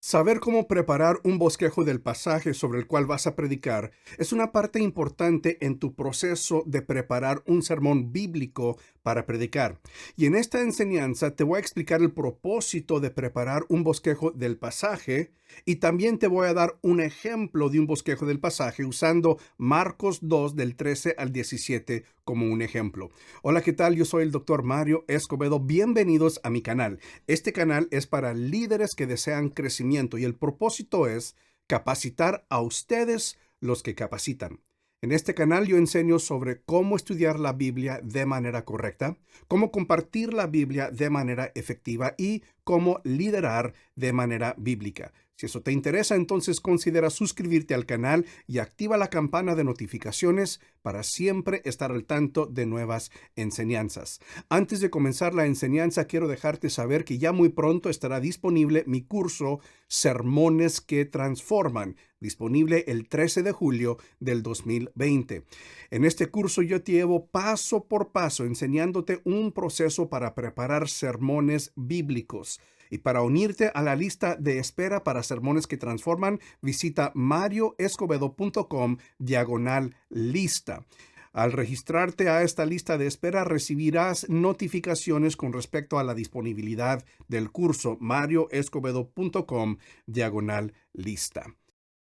Saber cómo preparar un bosquejo del pasaje sobre el cual vas a predicar es una parte importante en tu proceso de preparar un sermón bíblico para predicar. Y en esta enseñanza te voy a explicar el propósito de preparar un bosquejo del pasaje y también te voy a dar un ejemplo de un bosquejo del pasaje usando Marcos 2 del 13 al 17 como un ejemplo. Hola, ¿qué tal? Yo soy el doctor Mario Escobedo. Bienvenidos a mi canal. Este canal es para líderes que desean crecimiento y el propósito es capacitar a ustedes los que capacitan. En este canal yo enseño sobre cómo estudiar la Biblia de manera correcta, cómo compartir la Biblia de manera efectiva y cómo liderar de manera bíblica. Si eso te interesa, entonces considera suscribirte al canal y activa la campana de notificaciones para siempre estar al tanto de nuevas enseñanzas. Antes de comenzar la enseñanza, quiero dejarte saber que ya muy pronto estará disponible mi curso Sermones que Transforman, disponible el 13 de julio del 2020. En este curso yo te llevo paso por paso enseñándote un proceso para preparar sermones bíblicos. Y para unirte a la lista de espera para sermones que transforman, visita marioescobedo.com/lista. Al registrarte a esta lista de espera, recibirás notificaciones con respecto a la disponibilidad del curso marioescobedo.com/lista.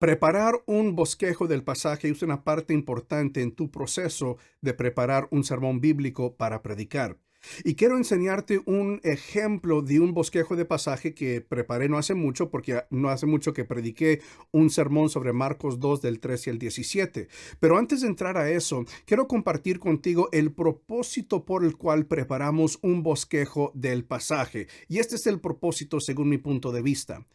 Preparar un bosquejo del pasaje es una parte importante en tu proceso de preparar un sermón bíblico para predicar. Y quiero enseñarte un ejemplo de un bosquejo de pasaje que preparé no hace mucho, porque no hace mucho que prediqué un sermón sobre Marcos 2 del 13 al 17. Pero antes de entrar a eso, quiero compartir contigo el propósito por el cual preparamos un bosquejo del pasaje. Y este es el propósito según mi punto de vista.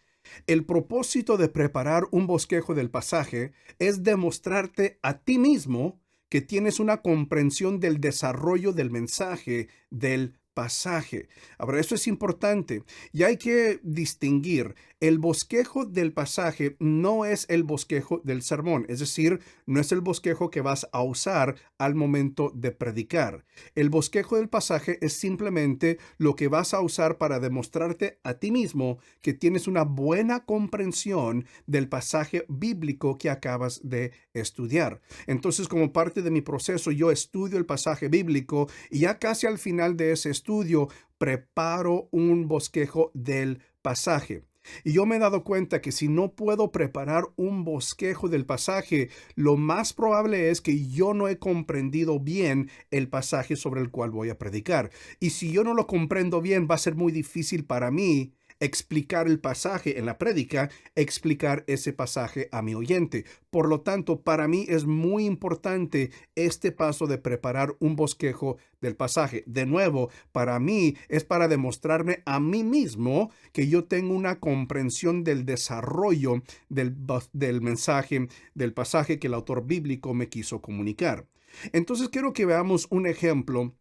El propósito de preparar un bosquejo del pasaje es demostrarte a ti mismo que tienes una comprensión del desarrollo del mensaje del pasaje. Ahora, eso es importante y hay que distinguir. El bosquejo del pasaje no es el bosquejo del sermón, es decir, no es el bosquejo que vas a usar al momento de predicar. El bosquejo del pasaje es simplemente lo que vas a usar para demostrarte a ti mismo que tienes una buena comprensión del pasaje bíblico que acabas de estudiar. Entonces, como parte de mi proceso, yo estudio el pasaje bíblico y ya casi al final de ese estudio preparo un bosquejo del pasaje. Y yo me he dado cuenta que si no puedo preparar un bosquejo del pasaje, lo más probable es que yo no he comprendido bien el pasaje sobre el cual voy a predicar. Y si yo no lo comprendo bien, va a ser muy difícil para mí explicar el pasaje en la prédica, explicar ese pasaje a mi oyente. Por lo tanto, para mí es muy importante este paso de preparar un bosquejo del pasaje. De nuevo, para mí es para demostrarme a mí mismo que yo tengo una comprensión del desarrollo del mensaje, del pasaje que el autor bíblico me quiso comunicar. Entonces, quiero que veamos un ejemplo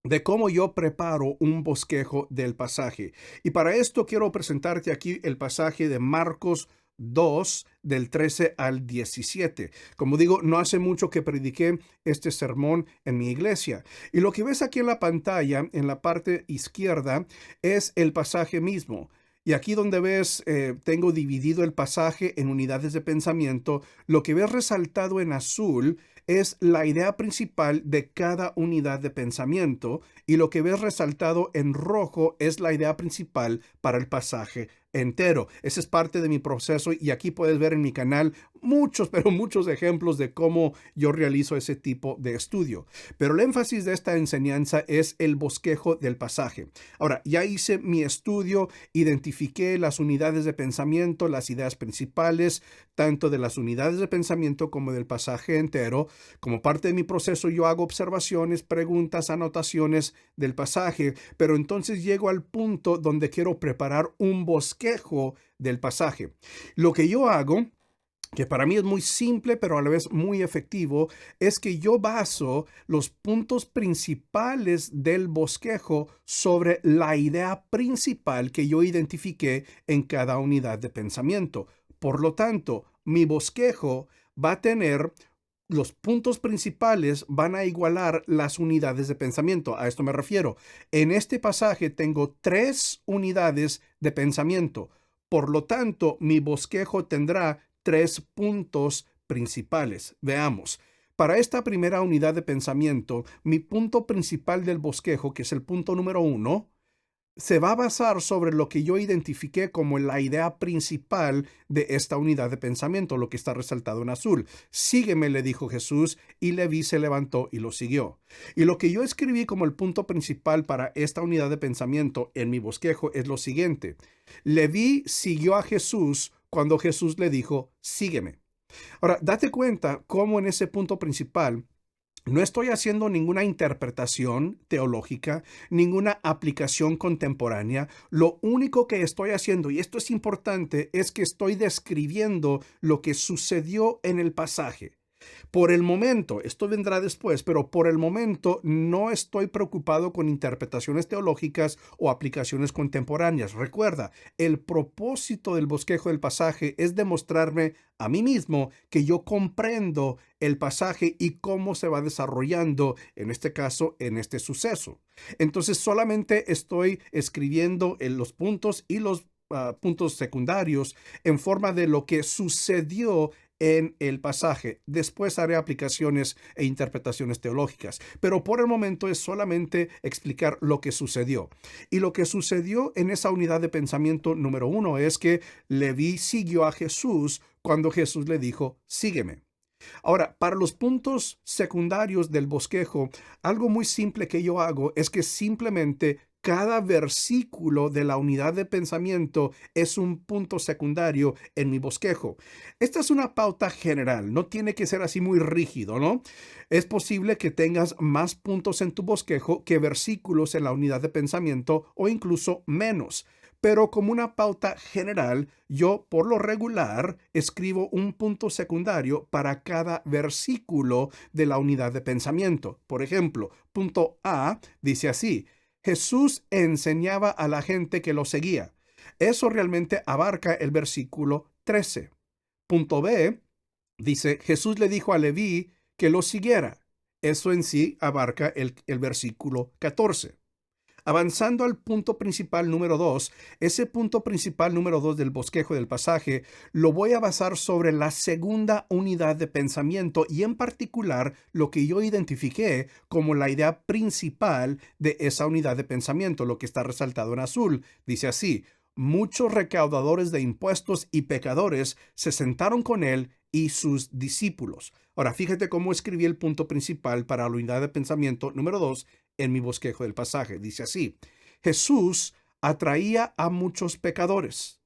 de cómo yo preparo un bosquejo del pasaje. Y para esto quiero presentarte aquí el pasaje de Marcos 2 del 13 al 17. Como digo, no hace mucho que prediqué este sermón en mi iglesia. Y lo que ves aquí en la pantalla, en la parte izquierda, es el pasaje mismo. Y aquí donde ves, tengo dividido el pasaje en unidades de pensamiento. Lo que ves resaltado en azul es la idea principal de cada unidad de pensamiento y lo que ves resaltado en rojo es la idea principal para el pasaje entero. Ese es parte de mi proceso y aquí puedes ver en mi canal muchos, pero muchos ejemplos de cómo yo realizo ese tipo de estudio. Pero el énfasis de esta enseñanza es el bosquejo del pasaje. Ahora, ya hice mi estudio, identifiqué las unidades de pensamiento, las ideas principales, tanto de las unidades de pensamiento como del pasaje entero. Como parte de mi proceso, yo hago observaciones, preguntas, anotaciones del pasaje, pero entonces llego al punto donde quiero preparar un bosquejo del pasaje. Lo que yo hago, que para mí es muy simple, pero a la vez muy efectivo, es que yo baso los puntos principales del bosquejo sobre la idea principal que yo identifiqué en cada unidad de pensamiento. Por lo tanto, mi bosquejo va a tener los puntos principales van a igualar las unidades de pensamiento. A esto me refiero. En este pasaje tengo tres unidades de pensamiento. Por lo tanto, mi bosquejo tendrá 3 puntos principales. Veamos. Para esta primera unidad de pensamiento, mi punto principal del bosquejo, que es el punto número 1, se va a basar sobre lo que yo identifiqué como la idea principal de esta unidad de pensamiento, lo que está resaltado en azul. Sígueme, le dijo Jesús, y Leví se levantó y lo siguió. Y lo que yo escribí como el punto principal para esta unidad de pensamiento en mi bosquejo es lo siguiente. Leví siguió a Jesús cuando Jesús le dijo, sígueme. Ahora, date cuenta cómo en ese punto principal no estoy haciendo ninguna interpretación teológica, ninguna aplicación contemporánea. Lo único que estoy haciendo, y esto es importante, es que estoy describiendo lo que sucedió en el pasaje. Por el momento, esto vendrá después, pero por el momento no estoy preocupado con interpretaciones teológicas o aplicaciones contemporáneas. Recuerda, el propósito del bosquejo del pasaje es demostrarme a mí mismo que yo comprendo el pasaje y cómo se va desarrollando, en este caso, en este suceso. Entonces, solamente estoy escribiendo en los puntos y los puntos secundarios en forma de lo que sucedió en el pasaje. Después haré aplicaciones e interpretaciones teológicas, pero por el momento es solamente explicar lo que sucedió. Y lo que sucedió en esa unidad de pensamiento número 1 es que Leví siguió a Jesús cuando Jesús le dijo, sígueme. Ahora, para los puntos secundarios del bosquejo, algo muy simple que yo hago es que simplemente cada versículo de la unidad de pensamiento es un punto secundario en mi bosquejo. Esta es una pauta general, no tiene que ser así muy rígido, ¿no? Es posible que tengas más puntos en tu bosquejo que versículos en la unidad de pensamiento o incluso menos. Pero como una pauta general, yo por lo regular escribo un punto secundario para cada versículo de la unidad de pensamiento. Por ejemplo, punto A dice así: Jesús enseñaba a la gente que lo seguía. Eso realmente abarca el versículo 13. Punto B dice: Jesús le dijo a Leví que lo siguiera. Eso en sí abarca el versículo 14. Avanzando al punto principal número 2, ese punto principal número 2 del bosquejo del pasaje lo voy a basar sobre la segunda unidad de pensamiento y en particular lo que yo identifiqué como la idea principal de esa unidad de pensamiento, lo que está resaltado en azul. Dice así: muchos recaudadores de impuestos y pecadores se sentaron con él y sus discípulos. Ahora, fíjate cómo escribí el punto principal para la unidad de pensamiento número 2 en mi bosquejo del pasaje. Dice así: Jesús atraía a muchos pecadores.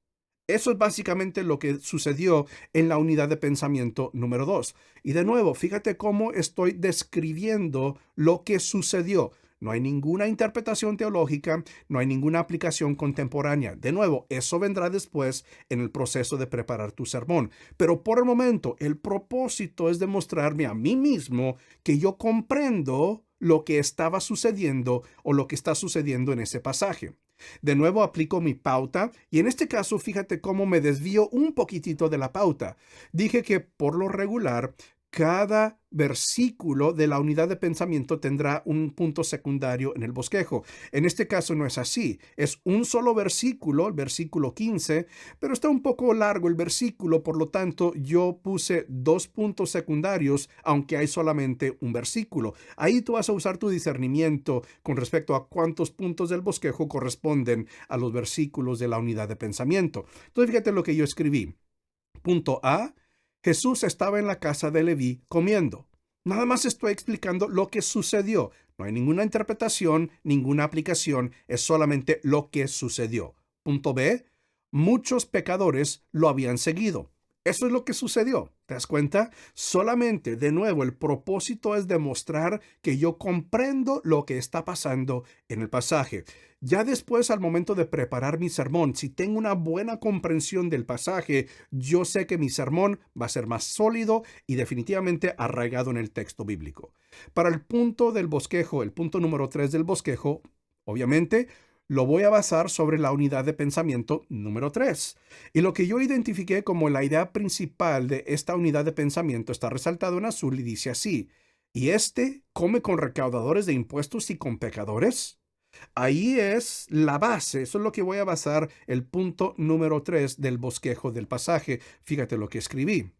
Eso es básicamente lo que sucedió en la unidad de pensamiento número 2. Y de nuevo, fíjate cómo estoy describiendo lo que sucedió. No hay ninguna interpretación teológica, no hay ninguna aplicación contemporánea. De nuevo, eso vendrá después en el proceso de preparar tu sermón. Pero por el momento, el propósito es demostrarme a mí mismo que yo comprendo lo que estaba sucediendo o lo que está sucediendo en ese pasaje. De nuevo aplico mi pauta y en este caso fíjate cómo me desvío un poquitito de la pauta. Dije que por lo regular cada versículo de la unidad de pensamiento tendrá un punto secundario en el bosquejo. En este caso no es así. Es un solo versículo, el versículo 15, pero está un poco largo el versículo, por lo tanto yo puse 2 puntos secundarios, aunque hay solamente un versículo. Ahí tú vas a usar tu discernimiento con respecto a cuántos puntos del bosquejo corresponden a los versículos de la unidad de pensamiento. Entonces fíjate lo que yo escribí. Punto A: Jesús estaba en la casa de Leví comiendo. Nada más estoy explicando lo que sucedió. No hay ninguna interpretación, ninguna aplicación, es solamente lo que sucedió. Punto B: muchos pecadores lo habían seguido. Eso es lo que sucedió. ¿Te das cuenta? Solamente, de nuevo, el propósito es demostrar que yo comprendo lo que está pasando en el pasaje. Ya después, al momento de preparar mi sermón, si tengo una buena comprensión del pasaje, yo sé que mi sermón va a ser más sólido y definitivamente arraigado en el texto bíblico. Para el punto del bosquejo, el punto número 3 del bosquejo, obviamente, lo voy a basar sobre la unidad de pensamiento número 3. Y lo que yo identifiqué como la idea principal de esta unidad de pensamiento está resaltado en azul y dice así: ¿y este come con recaudadores de impuestos y con pecadores? Ahí es la base, eso es lo que voy a basar el punto número 3 del bosquejo del pasaje. Fíjate lo que escribí.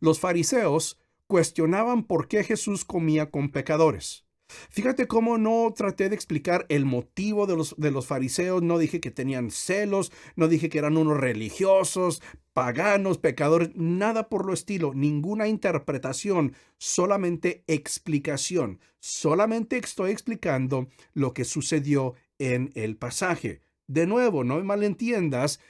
Los fariseos cuestionaban por qué Jesús comía con pecadores. Fíjate cómo no traté de explicar el motivo de los fariseos, no dije que tenían celos, no dije que eran unos religiosos, paganos, pecadores, nada por lo estilo, ninguna interpretación, solamente explicación. Solamente estoy explicando lo que sucedió en el pasaje. De nuevo, no me malentiendas,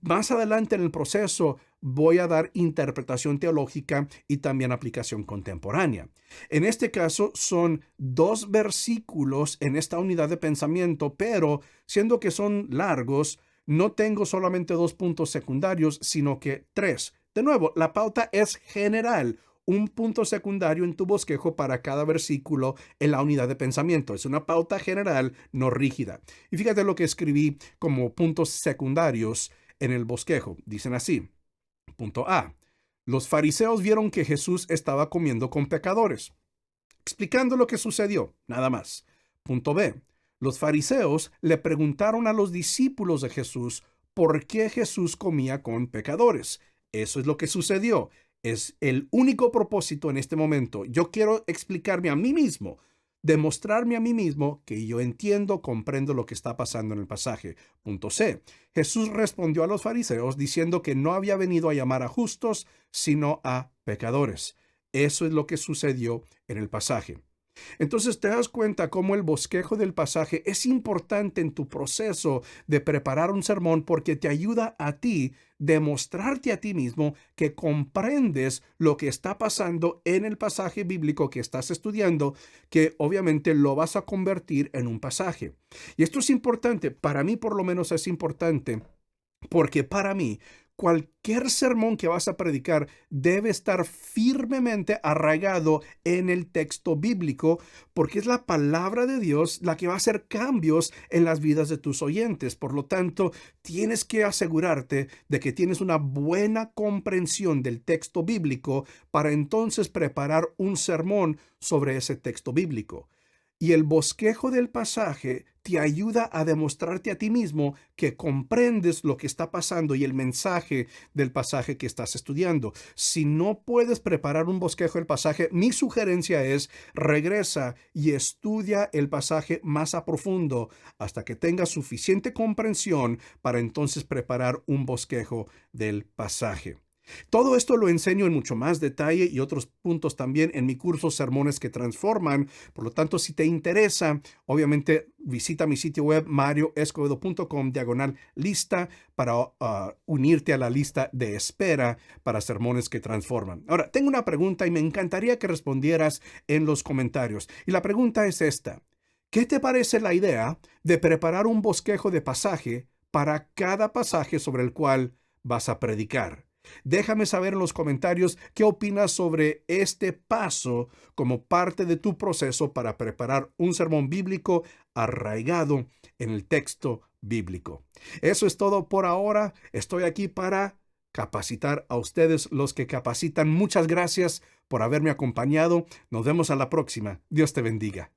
más adelante en el proceso voy a dar interpretación teológica y también aplicación contemporánea. En este caso son 2 versículos en esta unidad de pensamiento, pero siendo que son largos, no tengo solamente 2 puntos secundarios, sino que 3. De nuevo, la pauta es general. Un punto secundario en tu bosquejo para cada versículo en la unidad de pensamiento. Es una pauta general, no rígida. Y fíjate lo que escribí como puntos secundarios en el bosquejo. Dicen así. Punto A. Los fariseos vieron que Jesús estaba comiendo con pecadores, explicando lo que sucedió, nada más. Punto B. Los fariseos le preguntaron a los discípulos de Jesús por qué Jesús comía con pecadores. Eso es lo que sucedió. Es el único propósito en este momento. Yo quiero explicarme a mí mismo, demostrarme a mí mismo que yo entiendo, comprendo lo que está pasando en el pasaje. Punto C. Jesús respondió a los fariseos diciendo que no había venido a llamar a justos, sino a pecadores. Eso es lo que sucedió en el pasaje. Entonces te das cuenta cómo el bosquejo del pasaje es importante en tu proceso de preparar un sermón porque te ayuda a ti demostrarte a ti mismo que comprendes lo que está pasando en el pasaje bíblico que estás estudiando, que obviamente lo vas a convertir en un pasaje. Y esto es importante, para mí por lo menos es importante, porque para mí, cualquier sermón que vas a predicar debe estar firmemente arraigado en el texto bíblico, porque es la palabra de Dios la que va a hacer cambios en las vidas de tus oyentes. Por lo tanto, tienes que asegurarte de que tienes una buena comprensión del texto bíblico para entonces preparar un sermón sobre ese texto bíblico. Y el bosquejo del pasaje te ayuda a demostrarte a ti mismo que comprendes lo que está pasando y el mensaje del pasaje que estás estudiando. Si no puedes preparar un bosquejo del pasaje, mi sugerencia es regresa y estudia el pasaje más a profundo hasta que tengas suficiente comprensión para entonces preparar un bosquejo del pasaje. Todo esto lo enseño en mucho más detalle y otros puntos también en mi curso Sermones que Transforman. Por lo tanto, si te interesa, obviamente visita mi sitio web marioescobedo.com/lista para unirte a la lista de espera para Sermones que Transforman. Ahora, tengo una pregunta y me encantaría que respondieras en los comentarios. Y la pregunta es esta. ¿Qué te parece la idea de preparar un bosquejo de pasaje para cada pasaje sobre el cual vas a predicar? Déjame saber en los comentarios qué opinas sobre este paso como parte de tu proceso para preparar un sermón bíblico arraigado en el texto bíblico. Eso es todo por ahora. Estoy aquí para capacitar a ustedes, los que capacitan. Muchas gracias por haberme acompañado. Nos vemos a la próxima. Dios te bendiga.